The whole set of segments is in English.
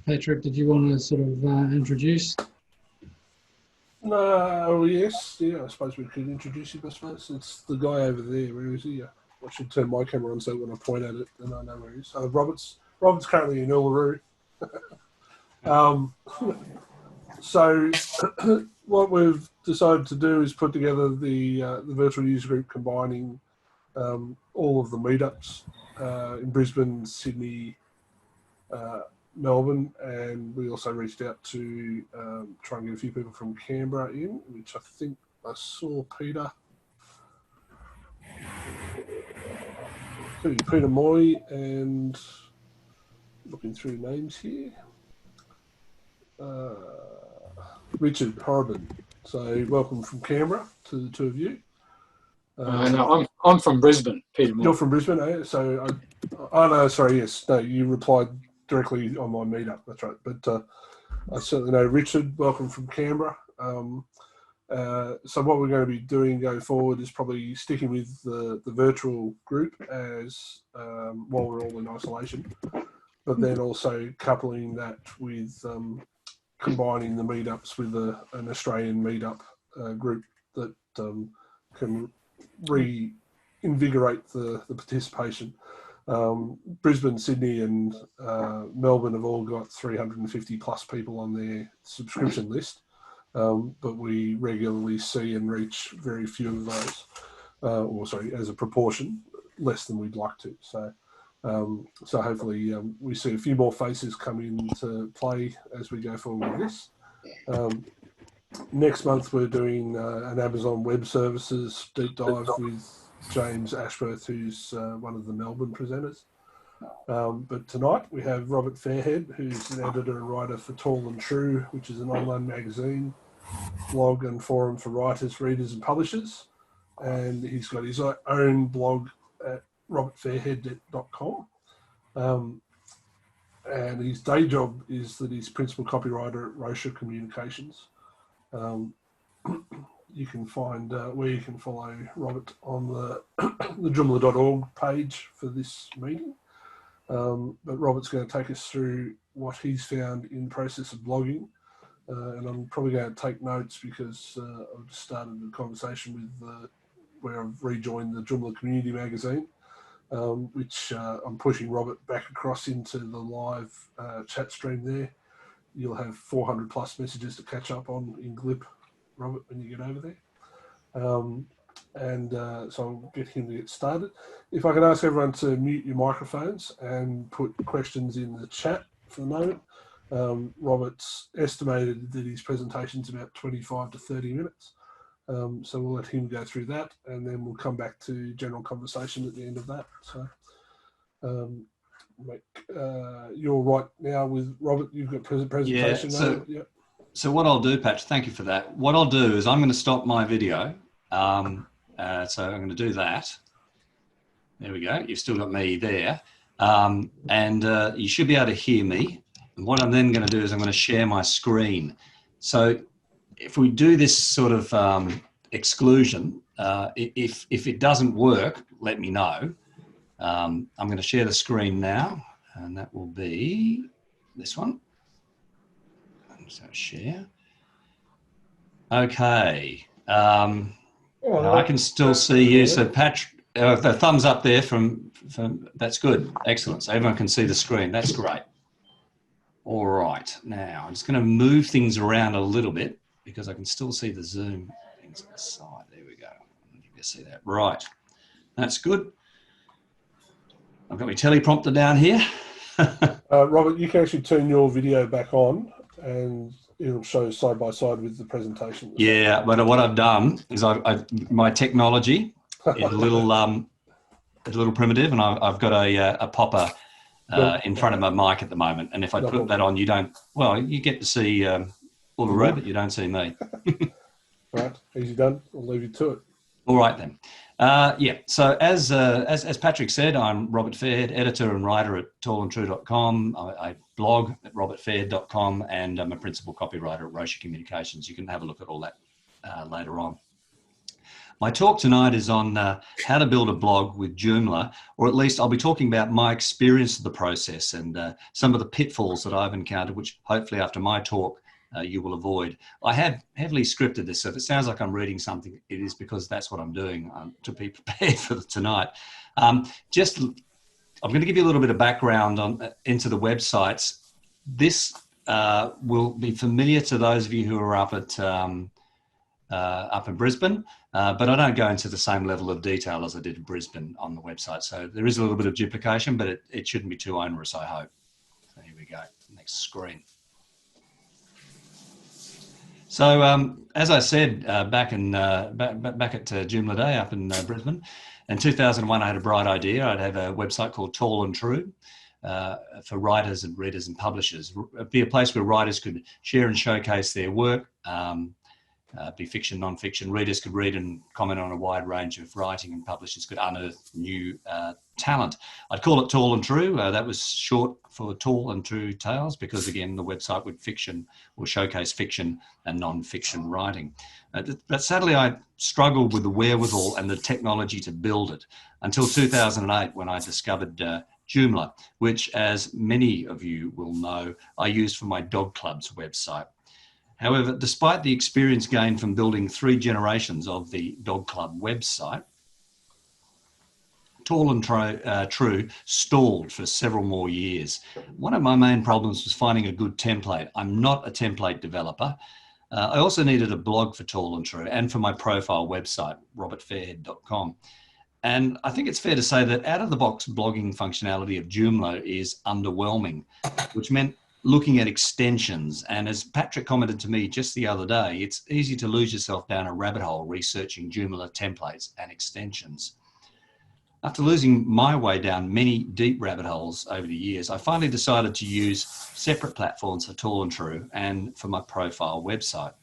Patrick, did you want to sort of introduce? No, yes, yeah, I suppose we could introduce him, I suppose. It's the guy over there. Where is he? I should turn my camera on so when I point at it, then I know where he is. Robert's currently in Uluru. So what we've decided to do is put together the virtual user group combining all of the meetups in Brisbane, Sydney, Melbourne, and we also reached out to try and get a few people from Canberra in, which I think I saw Peter Moy, and looking through names here, Richard Horriban. So welcome from Canberra to the two of you. No, I'm from Brisbane, Peter Moore. You're from Brisbane, eh? So, no, sorry, yes. No, you replied directly on my meetup, that's right. But I certainly know Richard, welcome from Canberra. So what we're going to be doing going forward is probably sticking with the virtual group as while we're all in isolation, but then also coupling that with combining the meetups with an Australian meetup group that can reinvigorate the participation. Brisbane, Sydney and Melbourne have all got 350 plus people on their subscription list, but we regularly see and reach very few of those, as a proportion, less than we'd like to. So hopefully we see a few more faces come into play as we go forward with this. Next month we're doing an Amazon Web Services deep dive with James Ashworth, who's one of the Melbourne presenters. But tonight we have Robert Fairhead, who's an editor and writer for Tall and True, which is an online magazine, blog and forum for writers, readers and publishers. And he's got his own blog at robertfairhead.com. And his day job is that he's principal copywriter at Rocher Communications. You can find where you can follow Robert on the Joomla.org page for this meeting. But Robert's going to take us through what he's found in the process of blogging. And I'm probably going to take notes because I've just started a conversation with where I've rejoined the Joomla community magazine, which I'm pushing Robert back across into the live chat stream there. You'll have 400 plus messages to catch up on in Glip, Robert, when you get over there. So I'll get him to get started. If I could ask everyone to mute your microphones and put questions in the chat for the moment. Robert's estimated that his presentation is about 25 to 30 minutes. So we'll let him go through that and then we'll come back to general conversation at the end of that. So you're right now with Robert, you've got presentation. Yeah, so what I'll do, Patch, thank you for that. What I'll do is I'm going to stop my video. So I'm going to do that. There we go. You've still got me there. You should be able to hear me. And what I'm then going to do is I'm going to share my screen. So if we do this sort of exclusion, if it doesn't work, let me know. I'm going to share the screen now, and that will be this one. So share. Okay. I can still see you. So Patrick, the thumbs up there from that's good. Excellent. So everyone can see the screen. That's great. All right. Now I'm just going to move things around a little bit because I can still see the Zoom things on the side. There we go. You can see that. Right. That's good. I've got my teleprompter down here. Robert, you can actually turn your video back on and it'll show side by side with the presentation. Yeah, but what I've done is my technology is a little primitive, and I've got a popper in front of my mic at the moment. And if I put that on, you get to see all the room, but you don't see me. Right, easy done. I'll leave you to it. All right then. So as Patrick said, I'm Robert Fairhead, editor and writer at tallandtrue.com. I blog at robertfairhead.com, and I'm a principal copywriter at Rocher Communications. You can have a look at all that later on. My talk tonight is on how to build a blog with Joomla, or at least I'll be talking about my experience of the process and some of the pitfalls that I've encountered, which hopefully after my talk you will avoid. I have heavily scripted this, so if it sounds like I'm reading something, it is because that's what I'm doing to be prepared for tonight. I'm going to give you a little bit of background into the websites. This will be familiar to those of you who are up in Brisbane, but I don't go into the same level of detail as I did in Brisbane on the website. So there is a little bit of duplication, but it shouldn't be too onerous, I hope. So here we go, next screen. So as I said, back at Joomla Day up in Brisbane, in 2001, I had a bright idea. I'd have a website called Tall and True for writers and readers and publishers. It'd be a place where writers could share and showcase their work, be fiction, non-fiction. Readers could read and comment on a wide range of writing, and publishers could unearth new talent. I'd call it Tall and True. That was short for Tall and True Tales, because again, the website would showcase fiction and non-fiction writing. But sadly, I struggled with the wherewithal and the technology to build it until 2008, when I discovered Joomla, which, as many of you will know, I used for my dog club's website. However, despite the experience gained from building 3 generations of the dog club website, Tall and True stalled for several more years. One of my main problems was finding a good template. I'm not a template developer. I also needed a blog for Tall and True and for my profile website, robertfairhead.com. And I think it's fair to say that out-of-the-box blogging functionality of Joomla is underwhelming, which meant looking at extensions. And as Patrick commented to me just the other day, it's easy to lose yourself down a rabbit hole researching Joomla templates and extensions. After losing my way down many deep rabbit holes over the years, I finally decided to use separate platforms for Tall and True and for my profile website.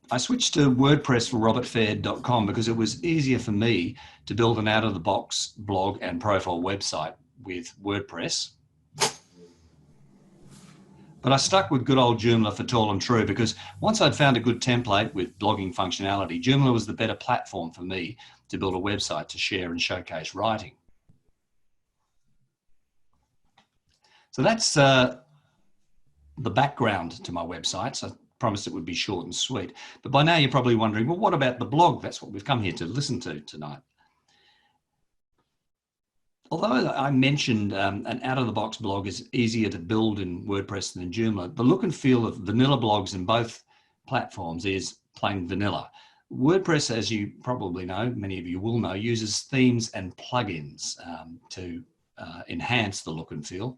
I switched to WordPress for robertfairhead.com because it was easier for me to build an out-of-the-box blog and profile website with WordPress. But I stuck with good old Joomla for Tall and True because once I'd found a good template with blogging functionality, Joomla was the better platform for me to build a website to share and showcase writing. So that's the background to my website. So I promised it would be short and sweet. But by now you're probably wondering, well, what about the blog? That's what we've come here to listen to tonight. Although I mentioned an out-of-the-box blog is easier to build in WordPress than in Joomla, the look and feel of vanilla blogs in both platforms is plain vanilla. WordPress, as you probably know, many of you will know, uses themes and plugins to enhance the look and feel.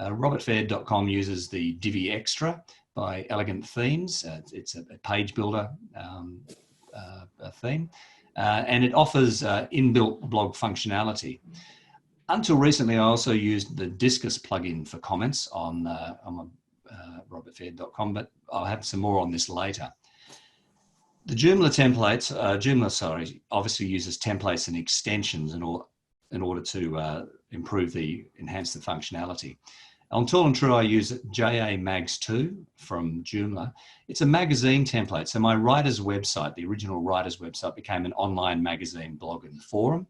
robertfairhead.com uses the Divi Extra by Elegant Themes. It's a page builder theme, and it offers inbuilt blog functionality. Until recently, I also used the Discus plugin for comments on robertfairhead.com, but I'll have some more on this later. The Joomla templates, Joomla obviously uses templates and extensions in order to enhance the functionality. On Tall and True, I use JA Mags 2 from Joomla. It's a magazine template. So my writer's website, the original writer's website, became an online magazine blog and forum.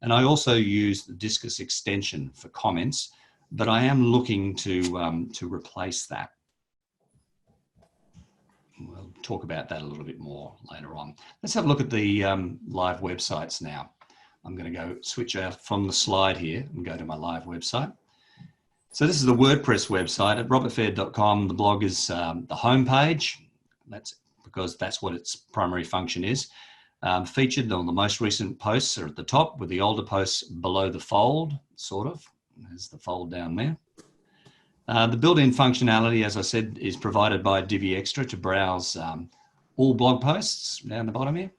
And I also use the Discus extension for comments, but I am looking to replace that. We'll talk about that a little bit more later on. Let's have a look at the live websites now. I'm going to go switch out from the slide here and go to my live website. So this is the WordPress website at robertfairhead.com. The blog is the homepage. That's because that's what its primary function is. Featured on the most recent posts are at the top, with the older posts below the fold, sort of. There's the fold down there. The built-in functionality, as I said, is provided by Divi Extra to browse all blog posts down the bottom here.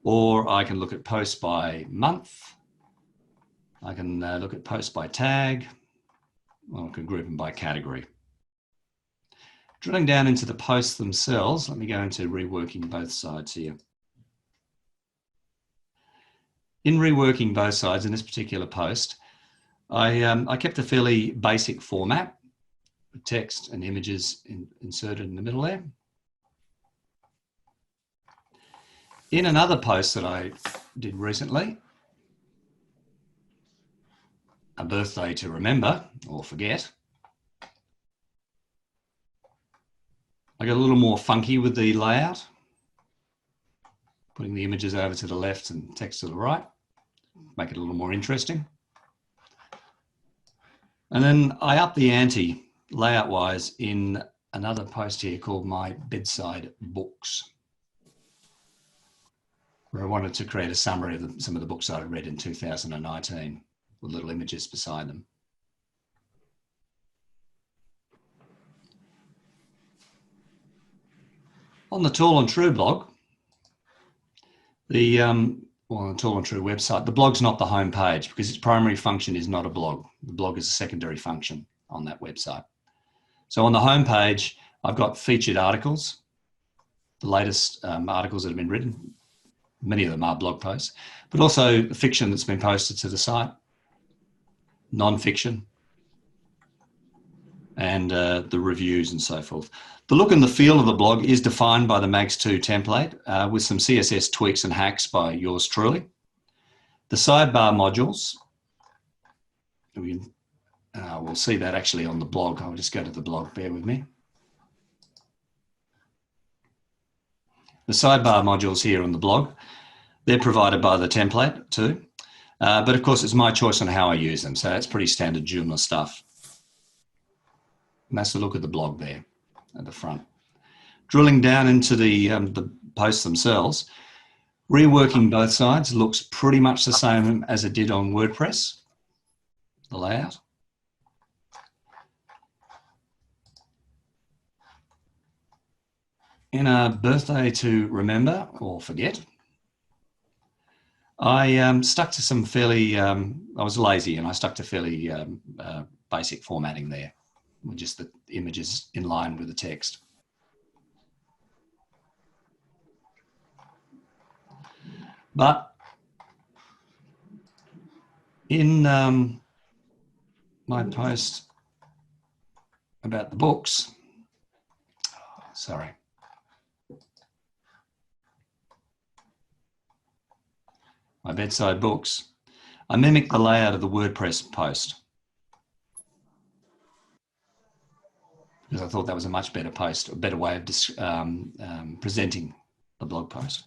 Or I can look at posts by month. I can look at posts by tag, or I can group them by category. Drilling down into the posts themselves, let me go into reworking both sides here. In reworking both sides in this particular post, I kept a fairly basic format, with text and images inserted in the middle there. In another post that I did recently, a birthday to remember or forget, I got a little more funky with the layout, putting the images over to the left and text to the right, make it a little more interesting. And then I upped the ante layout-wise in another post here called My Bedside Books, where I wanted to create a summary of some of the books I read in 2019 with little images beside them. On the Tall and True blog, on the Tall and True website, the blog's not the home page because its primary function is not a blog. The blog is a secondary function on that website. So on the home page, I've got featured articles, the latest articles that have been written. Many of them are blog posts, but also the fiction that's been posted to the site, non-fiction, and the reviews and so forth. The look and the feel of the blog is defined by the Mags2 template with some CSS tweaks and hacks by yours truly. The sidebar modules, we'll see that actually on the blog. I'll just go to the blog, bear with me. The sidebar modules here on the blog, they're provided by the template too. But of course, it's my choice on how I use them. So that's pretty standard Joomla stuff. And that's the look of the blog there at the front. Drilling down into the posts themselves, reworking both sides looks pretty much the same as it did on WordPress, the layout. In a birthday to remember or forget, I stuck to some fairly, I was lazy and I stuck to fairly basic formatting there, with just the images in line with the text. But in my post about the books, my bedside books, I mimicked the layout of the WordPress post because I thought that was a much better post, a better way of presenting the blog post.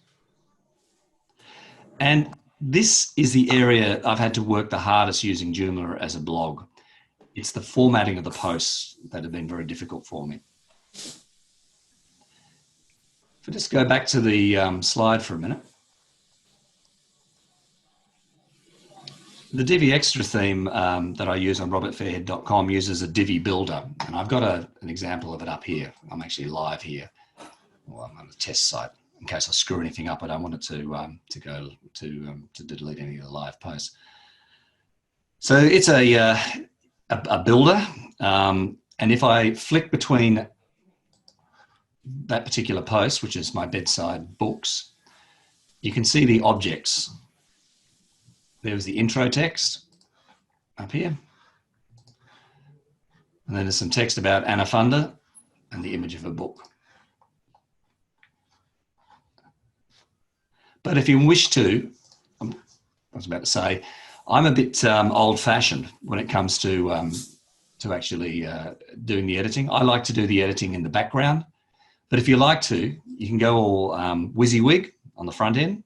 And this is the area I've had to work the hardest using Joomla as a blog. It's the formatting of the posts that have been very difficult for me. If I just go back to the slide for a minute. The Divi Extra theme that I use on robertfairhead.com uses a Divi builder, and I've got an example of it up here. I'm actually live here. Well, I'm on a test site. In case I screw anything up, I don't want it to delete any of the live posts. So it's a builder, and if I flick between that particular post, which is my bedside books, you can see the objects. There's the intro text up here. And then there's some text about Anna Funder and the image of a book. But if you wish to, I was about to say, I'm a bit old-fashioned when it comes to actually doing the editing. I like to do the editing in the background. But if you like to, you can go all WYSIWYG on the front end.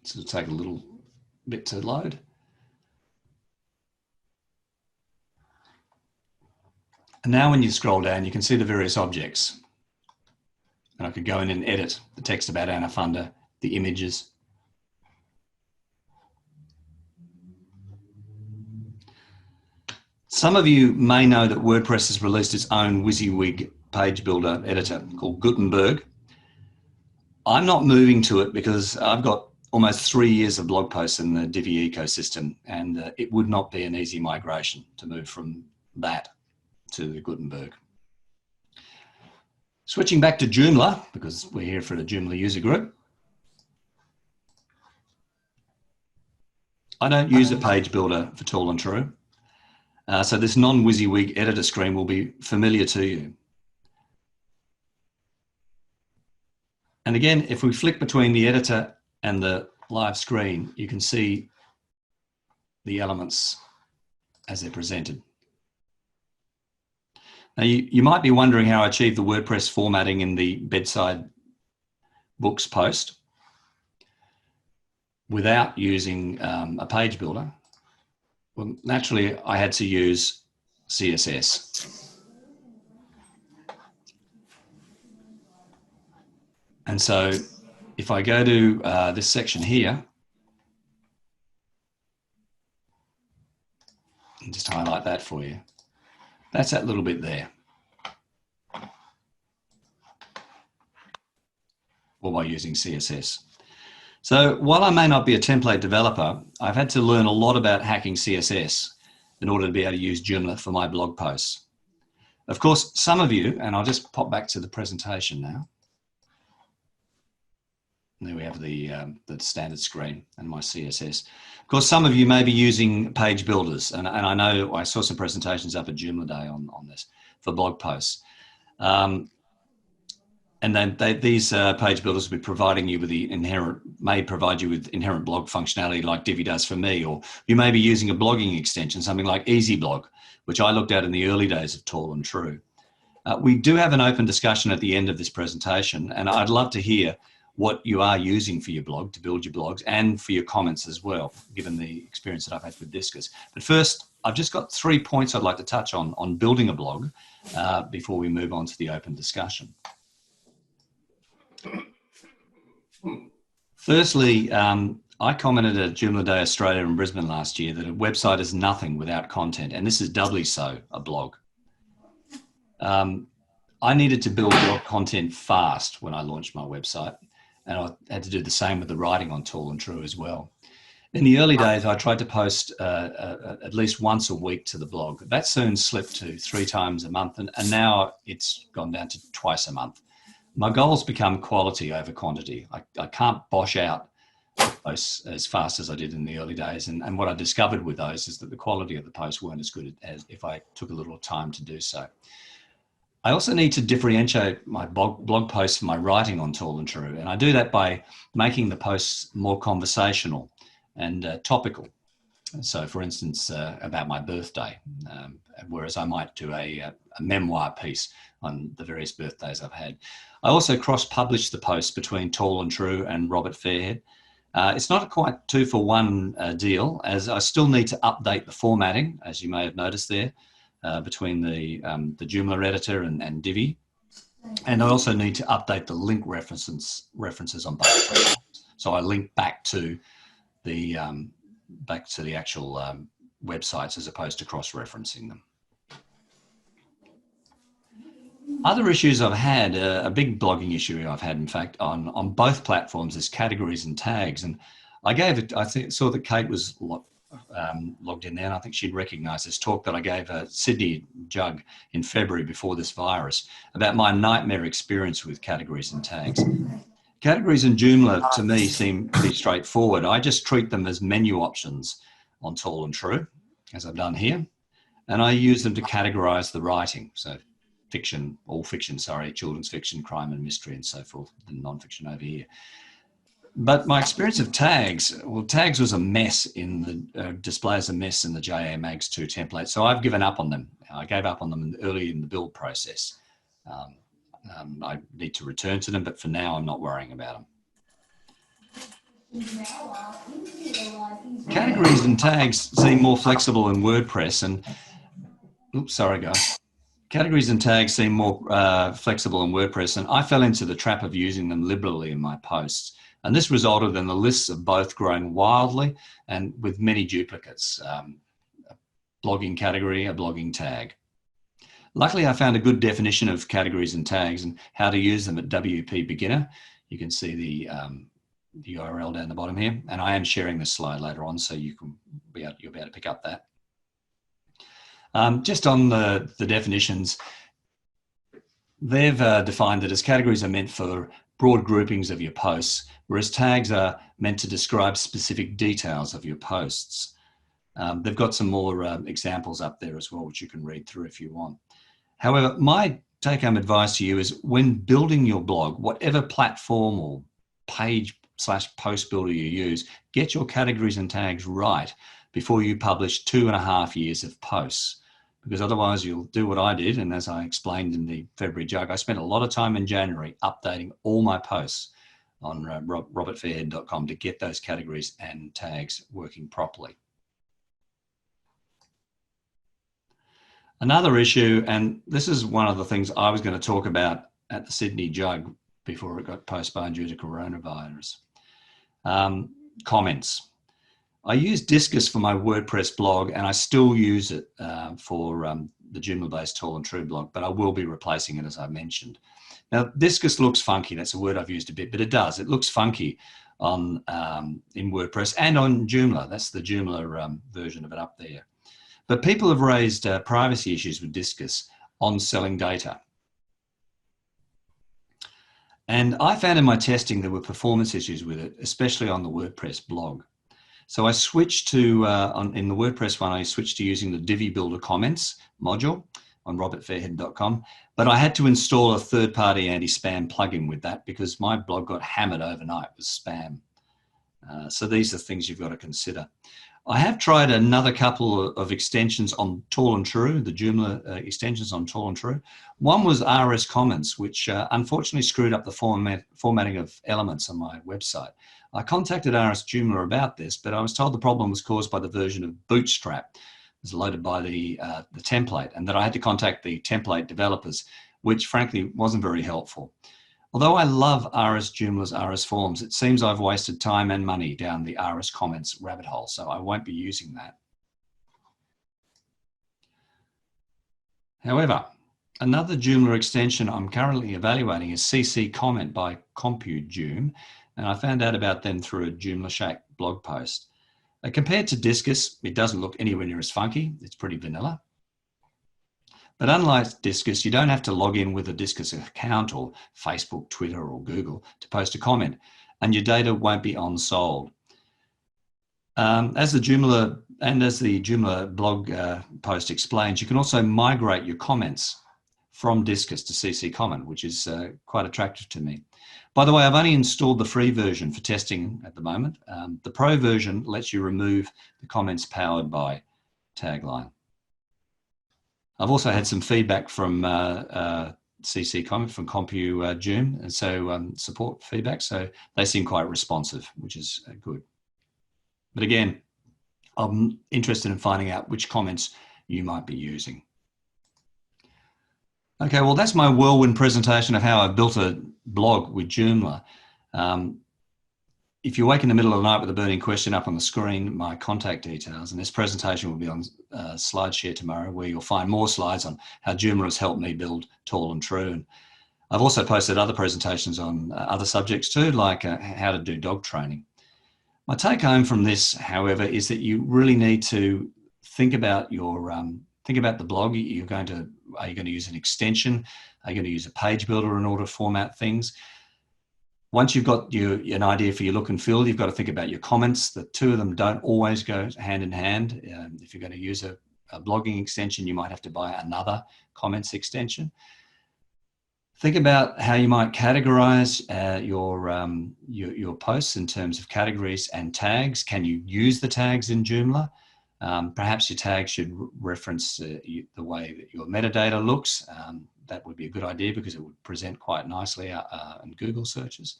So it'll take a little bit to load. And now when you scroll down, you can see the various objects. And I could go in and edit the text about Anna Funder, the images. Some of you may know that WordPress has released its own WYSIWYG page builder editor called Gutenberg. I'm not moving to it because I've got almost 3 years of blog posts in the Divi ecosystem, and it would not be an easy migration to move from that to the Gutenberg. Switching back to Joomla, because we're here for the Joomla user group. I don't use a page builder for Tall and True. So this non-WYSIWYG editor screen will be familiar to you. And again, if we flick between the editor and the live screen, you can see the elements as they're presented. Now, you might be wondering how I achieved the WordPress formatting in the bedside books post without using a page builder. Well, naturally, I had to use CSS. And so if I go to this section here, and just highlight that for you, that's that little bit there. Or by using CSS. So while I may not be a template developer, I've had to learn a lot about hacking CSS in order to be able to use Joomla for my blog posts. Of course, some of you, and I'll just pop back to the presentation now. There we have the standard screen and my CSS. Of course, some of you may be using page builders, and I know I saw some presentations up at Joomla Day on this for blog posts. And then these page builders will be providing you with may provide you with inherent blog functionality like Divi does for me, or you may be using a blogging extension, something like EasyBlog, which I looked at in the early days of Tall and True. We do have an open discussion at the end of this presentation, and I'd love to hear what you are using for your blog to build your blogs and for your comments as well, given the experience that I've had with Discus. But first, I've just got 3 points I'd like to touch on building a blog before we move on to the open discussion. Firstly, I commented at Joomla Day Australia in Brisbane last year that a website is nothing without content, and this is doubly so a blog. I needed to build blog content fast when I launched my website, and I had to do the same with the writing on Tall and True as well. In the early days, I tried to post at least once a week to the blog. That soon slipped to 3 times a month, and now it's gone down to twice a month. My goals become quality over quantity. I can't bosh out posts as fast as I did in the early days, and what I discovered with those is that the quality of the posts weren't as good as if I took a little time to do so. I also need to differentiate my blog posts from my writing on Tall and True, and I do that by making the posts more conversational and topical. So, for instance, about my birthday, whereas I might do a memoir piece on the various birthdays I've had. I also cross-publish the posts between Tall and True and Robert Fairhead. It's not a quite 2-for-1 deal, as I still need to update the formatting, as you may have noticed there, between the Joomla editor and Divi. And I also need to update the link references on both platforms. So I link back to the actual websites as opposed to cross-referencing them. Other issues I've had, a big blogging issue I've had, in fact, on both platforms is categories and tags. And I saw that Kate was logged in there, and I think she'd recognise this talk that I gave Sydney Jug in February before this virus about my nightmare experience with categories and tags. Categories in Joomla, to me, seem pretty straightforward. I just treat them as menu options on Tall and True, as I've done here, and I use them to categorise the writing. So fiction, all fiction, sorry, children's fiction, crime and mystery and so forth, and non-fiction over here. But my experience of tags, well, tags was a mess in the display as a mess in the JA Mags 2 template. So I've given up on them. I gave up on them early in the build process. I need to return to them, but for now, I'm not worrying about them. Categories and tags seem more flexible in WordPress, and oops, sorry guys. Categories and tags seem more flexible in WordPress, and I fell into the trap of using them liberally in my posts. And this resulted in the lists of both growing wildly and with many duplicates, a blogging category, a blogging tag. Luckily, I found a good definition of categories and tags and how to use them at WP Beginner. You can see the URL down the bottom here, and I am sharing this slide later on, so you'll be able to pick up that. Just on the definitions, they've defined that as categories are meant for broad groupings of your posts, whereas tags are meant to describe specific details of your posts. They've got some more examples up there as well, which you can read through if you want. However, my take-home advice to you is when building your blog, whatever platform or page/post builder you use, get your categories and tags right before you publish 2.5 years of posts, because otherwise you'll do what I did. And as I explained in the February jug, I spent a lot of time in January updating all my posts on robertfairhead.com to get those categories and tags working properly. Another issue, and this is one of the things I was going to talk about at the Sydney jug before it got postponed due to coronavirus, comments. I use Discus for my WordPress blog, and I still use it for the Joomla-based Tall and True blog, but I will be replacing it, as I mentioned. Now, Discus looks funky. That's a word I've used a bit, but it does. It looks funky on in WordPress and on Joomla. That's the Joomla version of it up there. But people have raised privacy issues with Discus on selling data. And I found in my testing there were performance issues with it, especially on the WordPress blog. So I switched to, in the WordPress one, I switched to using the Divi Builder comments module on robertfairhead.com, but I had to install a third-party anti-spam plugin with that because my blog got hammered overnight with spam. So these are things you've got to consider. I have tried another couple of extensions on Tall and True, the Joomla extensions on Tall and True. One was RS Comments, which unfortunately screwed up the formatting of elements on my website. I contacted RS Joomla about this, but I was told the problem was caused by the version of Bootstrap. It was loaded by the template, and that I had to contact the template developers, which frankly wasn't very helpful. Although I love RS Joomla's RS forms, it seems I've wasted time and money down the RS Comments rabbit hole, so I won't be using that. However, another Joomla extension I'm currently evaluating is CC Comment by CompuJoom, and I found out about them through a Joomla Shack blog post. Compared to Discus, it doesn't look anywhere near as funky. It's pretty vanilla. But unlike Discus, you don't have to log in with a Discus account or Facebook, Twitter, or Google to post a comment, and your data won't be on-sold. As the Joomla blog post explains, you can also migrate your comments from Discus to CC Comment, which is quite attractive to me. By the way, I've only installed the free version for testing at the moment. The pro version lets you remove the comments powered by tagline. I've also had some feedback from CC Comment from CompuJoom, and so support feedback. So they seem quite responsive, which is good. But again, I'm interested in finding out which comments you might be using. Okay, well, that's my whirlwind presentation of how I built a blog with Joomla. If you wake in the middle of the night with a burning question up on the screen, my contact details, and this presentation will be on SlideShare tomorrow, where you'll find more slides on how Joomla has helped me build Tall and True. And I've also posted other presentations on other subjects too, like how to do dog training. My take home from this, however, is that you really need to think about your the blog. Are you going to use an extension? Are you going to use a page builder in order to format things? Once you've got an idea for your look and feel, you've got to think about your comments. The two of them don't always go hand in hand. If you're going to use a blogging extension, you might have to buy another comments extension. Think about how you might categorize your posts in terms of categories and tags. Can you use the tags in Joomla? Perhaps your tag should reference the way that your metadata looks. That would be a good idea because it would present quite nicely in Google searches.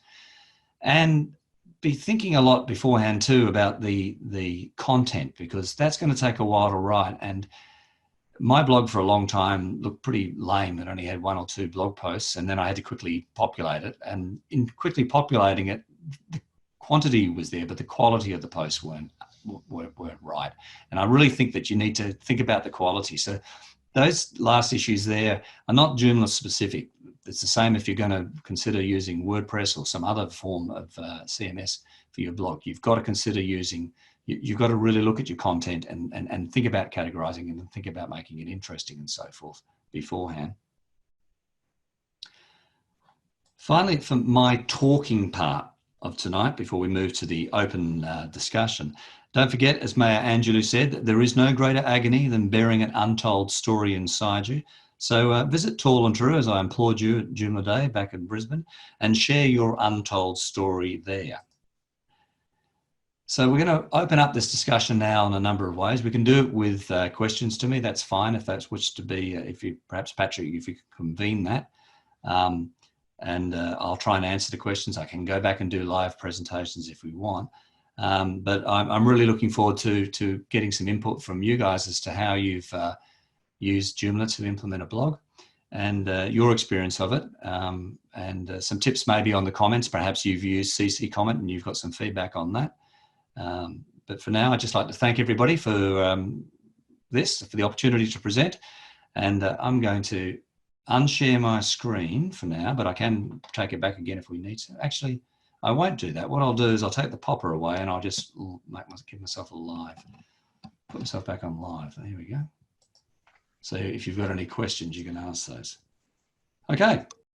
And be thinking a lot beforehand too about the content, because that's going to take a while to write. And my blog for a long time looked pretty lame. It only had 1 or 2 blog posts, and then I had to quickly populate it. And in quickly populating it, the quantity was there, but the quality of the posts weren't right. And I really think that you need to think about the quality. So those last issues there are not Joomla specific. It's the same if you're going to consider using WordPress or some other form of CMS for your blog. You've got to consider you've got to really look at your content and think about categorizing and think about making it interesting and so forth beforehand. Finally, for my talking part of tonight, before we move to the open discussion, don't forget, as Maya Angelou said, that there is no greater agony than bearing an untold story inside you. So visit Tall and True, as I implored you at Joomla Day back in Brisbane, and share your untold story there. So we're going to open up this discussion now in a number of ways. We can do it with questions to me. That's fine if that's which to be, if you, perhaps Patrick, if you could convene that. I'll try and answer the questions. I can go back and do live presentations if we want. But I'm really looking forward to getting some input from you guys as to how you've used Joomla to implement a blog and your experience of it, and some tips maybe on the comments. Perhaps you've used CC comment and you've got some feedback on that. But for now, I'd just like to thank everybody for for the opportunity to present. And I'm going to unshare my screen for now, but I can take it back again if we need to. Actually, I won't do that. What I'll do is I'll take the popper away and I'll just give myself a live. Put myself back on live. There we go. So if you've got any questions, you can ask those. Okay,